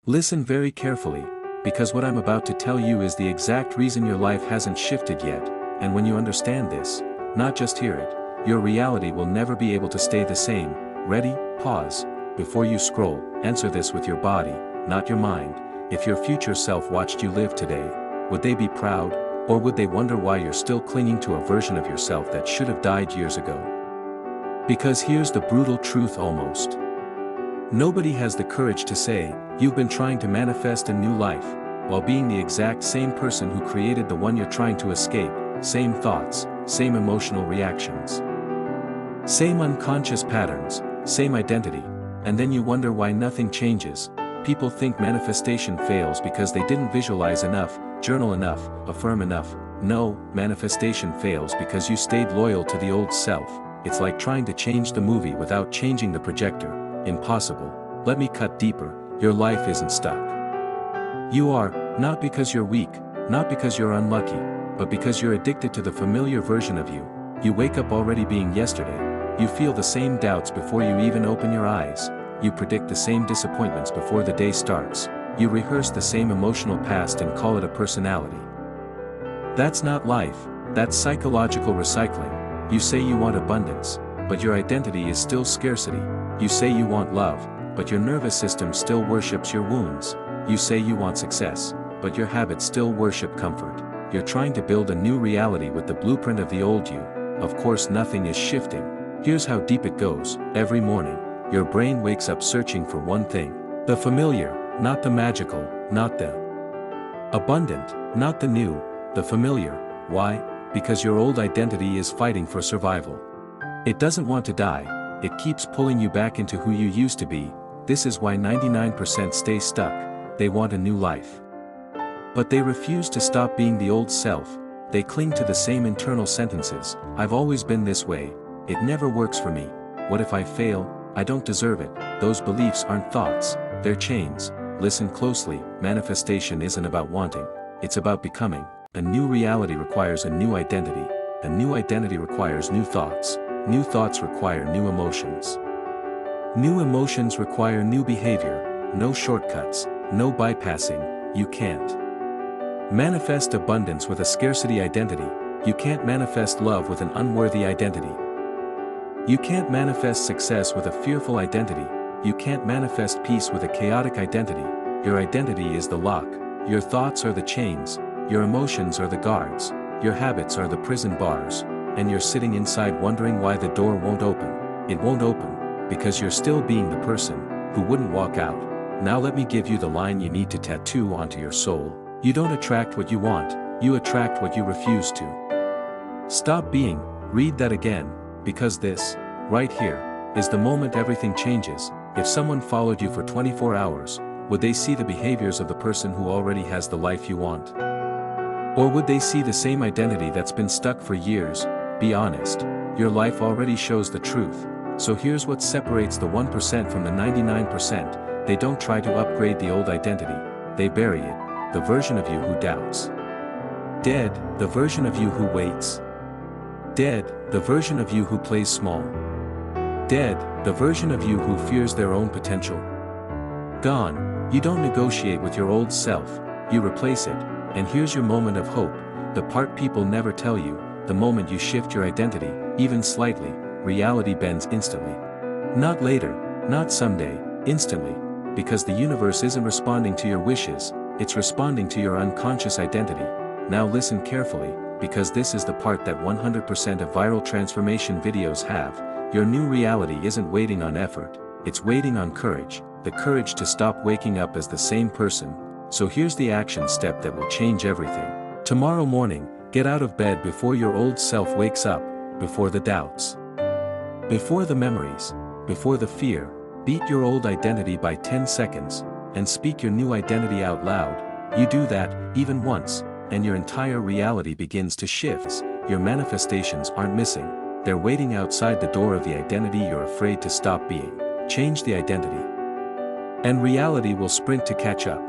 Listen very carefully, because what I'm about to tell you is the exact reason your life hasn't shifted yet, and when you understand this, not just hear it, your reality will never be able to stay the same. Ready? Pause. Before you scroll, answer this with your body, not your mind. If your future self watched you live today, would they be proud, or would they wonder why you're still clinging to a version of yourself that should have died years ago? Because here's the brutal truth almost. Nobody has the courage to say, you've been trying to manifest a new life, while being the exact same person who created the one you're trying to escape, same thoughts, same emotional reactions, same unconscious patterns, same identity, and then you wonder why nothing changes. People think manifestation fails because they didn't visualize enough, journal enough, affirm enough. No, manifestation fails because you stayed loyal to the old self. It's like trying to change the movie without changing the projector. Impossible. Let me cut deeper. Your life isn't stuck. You are, not because you're weak, not because you're unlucky, but because you're addicted to the familiar version of you. You wake up already being yesterday. You feel the same doubts before you even open your eyes. You predict the same disappointments before the day starts. You rehearse the same emotional past and call it a personality. That's not life, that's psychological recycling. You say you want abundance, but your identity is still scarcity. You say you want love, but your nervous system still worships your wounds. You say you want success, but your habits still worship comfort. You're trying to build a new reality with the blueprint of the old you. Of course, nothing is shifting. Here's how deep it goes. Every morning, your brain wakes up searching for one thing. The familiar, not the magical, not the abundant, not the new, the familiar. Why? Because your old identity is fighting for survival. It doesn't want to die. It keeps pulling you back into who you used to be. This is why 99% stay stuck. They want a new life, but they refuse to stop being the old self. They cling to the same internal sentences. I've always been this way. It never works for me. What if I fail? I don't deserve it. Those beliefs aren't thoughts, they're chains. Listen closely. Manifestation isn't about wanting, it's about becoming. A new reality requires a new identity. A new identity requires new thoughts. New thoughts require new emotions. New emotions require new behavior. No shortcuts, no bypassing. You can't manifest abundance with a scarcity identity. You can't manifest love with an unworthy identity. You can't manifest success with a fearful identity. You can't manifest peace with a chaotic identity. Your identity is the lock. Your thoughts are the chains. Your emotions are the guards. Your habits are the prison bars. And you're sitting inside wondering why the door won't open. It won't open, because you're still being the person who wouldn't walk out. Now let me give you the line you need to tattoo onto your soul. You don't attract what you want, you attract what you refuse to. Stop being. Read that again, because this, right here, is the moment everything changes. If someone followed you for 24 hours, would they see the behaviors of the person who already has the life you want? Or would they see the same identity that's been stuck for years? Be honest. Your life already shows the truth. So here's what separates the 1% from the 99%. They don't try to upgrade the old identity. They bury it. The version of you who doubts. Dead, the version of you who waits. Dead, the version of you who plays small. Dead, the version of you who fears their own potential. Gone. You don't negotiate with your old self, you replace it. And here's your moment of hope, the part people never tell you. The moment you shift your identity, even slightly, reality bends instantly. Not later, not someday, instantly. Because the universe isn't responding to your wishes, it's responding to your unconscious identity. Now listen carefully, because this is the part that 100% of viral transformation videos have. Your new reality isn't waiting on effort, it's waiting on courage. The courage to stop waking up as the same person. So here's the action step that will change everything. Tomorrow morning, get out of bed before your old self wakes up, before the doubts, before the memories, before the fear. Beat your old identity by 10 seconds, and speak your new identity out loud. You do that, even once, and your entire reality begins to shift. Your manifestations aren't missing, they're waiting outside the door of the identity you're afraid to stop being. Change the identity, and reality will sprint to catch up.